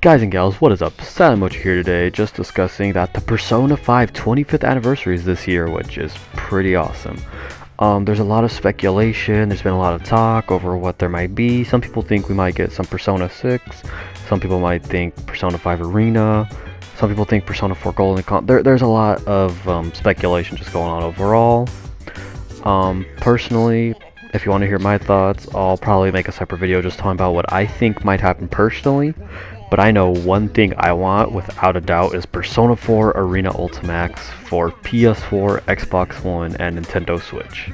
Guys and gals, what is up? Sadamochi here today, just discussing that the Persona 5 25th anniversary is this year, which is pretty awesome. There's a lot of speculation, there's been a lot of talk over what there might be. Some people think we might get some Persona 6, some people might think Persona 5 Arena, some people think Persona 4 Golden there's a lot of speculation just going on overall. Personally, if you want to hear my thoughts, I'll probably make a separate video just talking about what I think might happen personally. But I know one thing I want, without a doubt, is Persona 4 Arena Ultimax for PS4, Xbox One, and Nintendo Switch.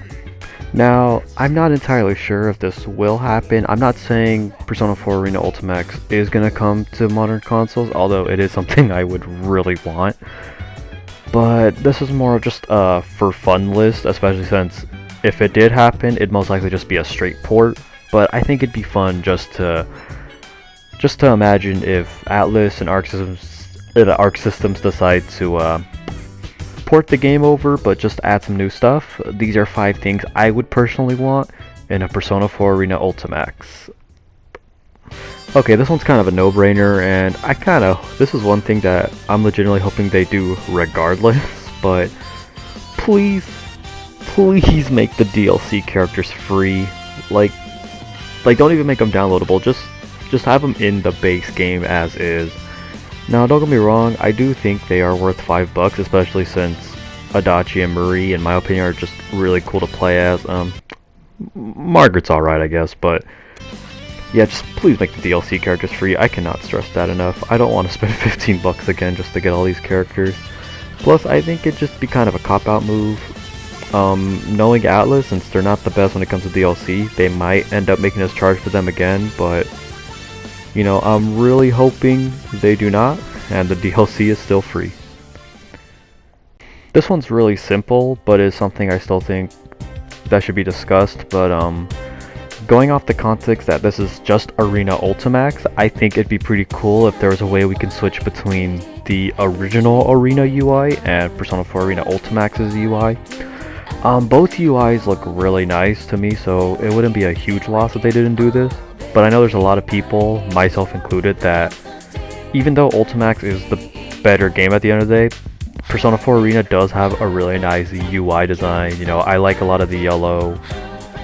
Now, I'm not entirely sure if this will happen. I'm not saying Persona 4 Arena Ultimax is going to come to modern consoles, although it is something I would really want. But this is more of just a for fun list, especially since if it did happen, it'd most likely just be a straight port. But I think it'd be fun just to imagine if Atlus and Arc Systems decide to port the game over, but just add some new stuff. These are 5 things I would personally want in a Persona 4 Arena Ultimax. Okay, this one's kind of a no-brainer, and this is one thing that I'm legitimately hoping they do regardless, but please make the DLC characters free. Like don't even make them downloadable, just have them in the base game as is. Now, don't get me wrong, I do think they are worth $5, especially since Adachi and Marie, in my opinion, are just really cool to play as. Margaret's alright, I guess, but yeah, just please make the DLC characters free. I cannot stress that enough. I don't want to spend $15 again just to get all these characters. Plus, I think it'd just be kind of a cop-out move. Knowing Atlus, since they're not the best when it comes to DLC, they might end up making us charge for them again, but you know, I'm really hoping they do not, and the DLC is still free. This one's really simple, but is something I still think that should be discussed, but going off the context that this is just Arena Ultimax, I think it'd be pretty cool if there was a way we can switch between the original Arena UI and Persona 4 Arena Ultimax's UI. Both UIs look really nice to me, so it wouldn't be a huge loss if they didn't do this. But I know there's a lot of people, myself included, that even though Ultimax is the better game at the end of the day, Persona 4 Arena does have a really nice UI design. You know, I like a lot of the yellow.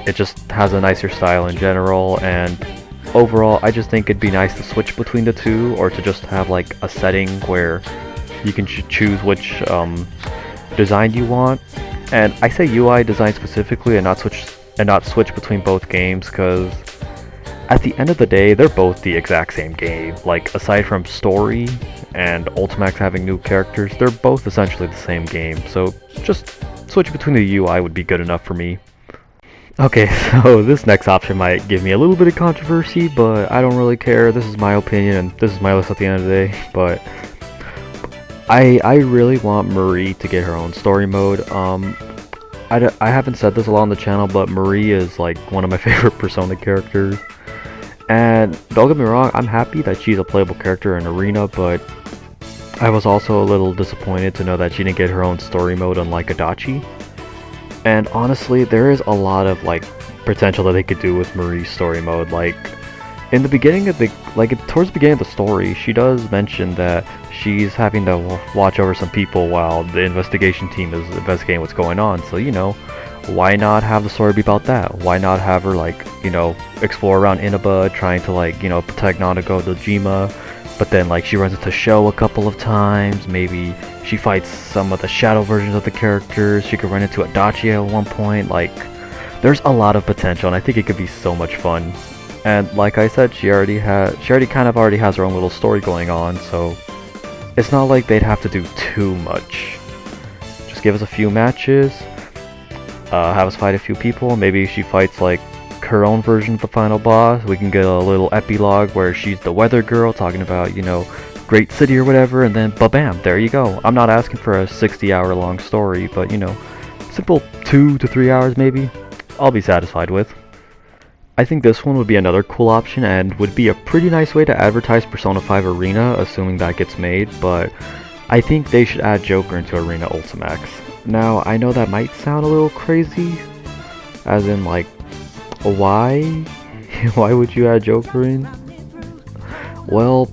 It just has a nicer style in general, and overall I just think it'd be nice to switch between the two, or to just have like a setting where you can choose which design you want. And I say UI design specifically and not switch between both games, because at the end of the day, they're both the exact same game. Like, aside from story and Ultimax having new characters, they're both essentially the same game. So just switch between the UI would be good enough for me. Okay, so this next option might give me a little bit of controversy, but I don't really care. This is my opinion, and this is my list at the end of the day. But I really want Marie to get her own story mode. I haven't said this a lot on the channel, but Marie is like one of my favorite Persona characters. And don't get me wrong, I'm happy that she's a playable character in Arena, but I was also a little disappointed to know that she didn't get her own story mode, unlike Adachi. And honestly, there is a lot of like potential that they could do with Marie's story mode. Like in the beginning of towards the beginning of the story, she does mention that she's having to watch over some people while the investigation team is investigating what's going on. So, you know, why not have the story be about that? Why not have her, like, you know, explore around Inaba, trying to, like, you know, protect Nanako Dojima, but then, like, she runs into Sho a couple of times. Maybe she fights some of the shadow versions of the characters. She could run into Adachi at one point. Like, there's a lot of potential, and I think it could be so much fun. And like I said, she already has her own little story going on, so it's not like they'd have to do too much. Just give us a few matches, have us fight a few people. Maybe she fights like her own version of the final boss. We can get a little epilogue where she's the weather girl talking about, you know, great city or whatever, and then ba-bam, there you go. I'm not asking for a 60-hour long story, but you know, simple 2 to 3 hours maybe, I'll be satisfied with. I think this one would be another cool option and would be a pretty nice way to advertise Persona 5 Arena, assuming that gets made, but I think they should add Joker into Arena Ultimax. Now, I know that might sound a little crazy, as in like, why? Why would you add Joker in? Well,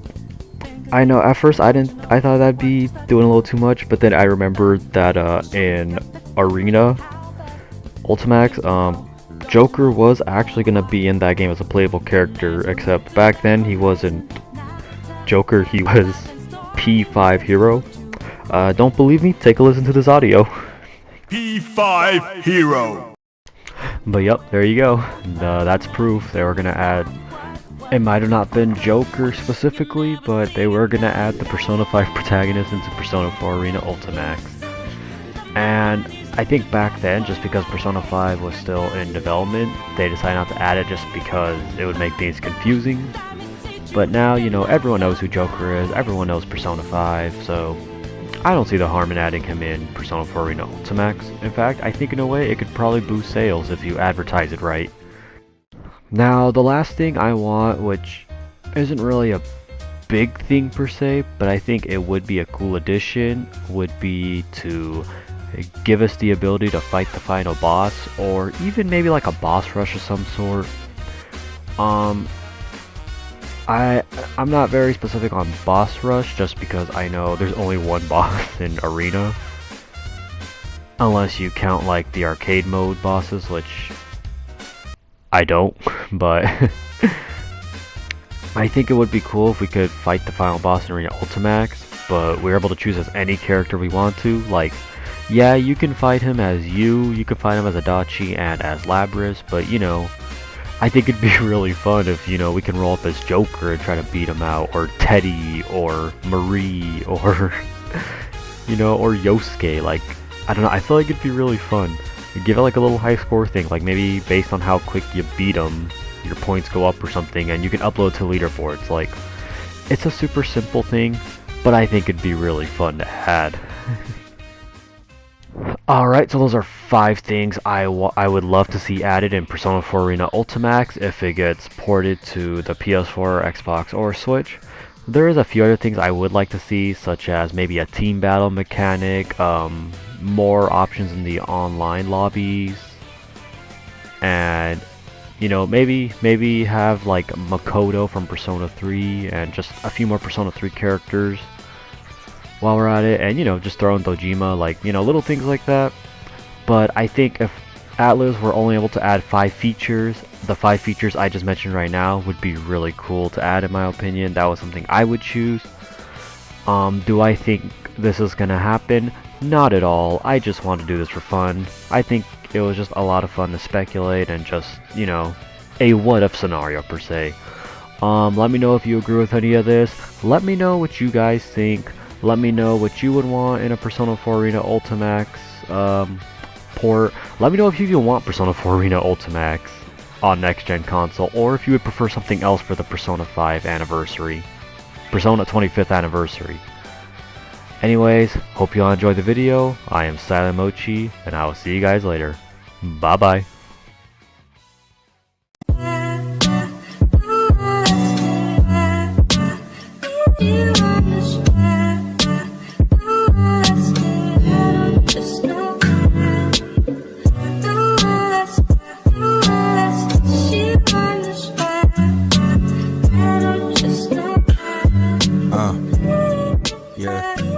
I know at first I thought that'd be doing a little too much, but then I remembered that in Arena Ultimax, Joker was actually gonna be in that game as a playable character, except back then he wasn't Joker, he was P5 Hero. Don't believe me? Take a listen to this audio. P5 Hero. But yep, there you go. That's proof they were gonna add. It might have not been Joker specifically, but they were gonna add the Persona 5 protagonist into Persona 4 Arena Ultimax. And I think back then, just because Persona 5 was still in development, they decided not to add it just because it would make things confusing. But now, you know, everyone knows who Joker is, everyone knows Persona 5, so I don't see the harm in adding him in Persona 4 Arena Ultimax. In fact, I think in a way it could probably boost sales if you advertise it right. Now, the last thing I want, which isn't really a big thing per se, but I think it would be a cool addition, would be to give us the ability to fight the final boss, or even maybe like a boss rush of some sort. I'm not very specific on boss rush, just because I know there's only one boss in Arena, unless you count like the arcade mode bosses, which I don't, but I think it would be cool if we could fight the final boss in Arena Ultimax, but we're able to choose as any character we want to. Like, yeah, you can fight him as you can fight him as Adachi and as Labris, but you know, I think it'd be really fun if, you know, we can roll up as Joker and try to beat him out, or Teddy, or Marie, or, you know, or Yosuke. Like, I don't know, I feel like it'd be really fun. Give it like a little high score thing, like maybe based on how quick you beat them, your points go up or something, and you can upload to leaderboards. Like, it's a super simple thing, but I think it'd be really fun to add. Alright, so those are 5 things I would love to see added in Persona 4 Arena Ultimax if it gets ported to the PS4, Xbox, or Switch. There is a few other things I would like to see, such as maybe a team battle mechanic, more options in the online lobbies, and you know, maybe have like Makoto from Persona 3 and just a few more Persona 3 characters while we're at it, and you know, just throw in Dojima, like, you know, little things like that. But I think if Atlas were only able to add 5 features, the 5 features I just mentioned right now would be really cool to add, in my opinion. That was something I would choose. Do I think this is gonna happen? Not at all. I just want to do this for fun. I think it was just a lot of fun to speculate and just, you know, a what if scenario per se. Let me know if you agree with any of this. Let me know what you guys think. Let me know what you would want in a Persona 4 Arena Ultimax port. Let me know if you even want Persona 4 Arena Ultimax on next gen console, or if you would prefer something else for the Persona 5 anniversary. Persona 25th anniversary. Anyways, hope you all enjoyed the video. I am Silent Mochi, and I will see you guys later. Bye bye. Yeah.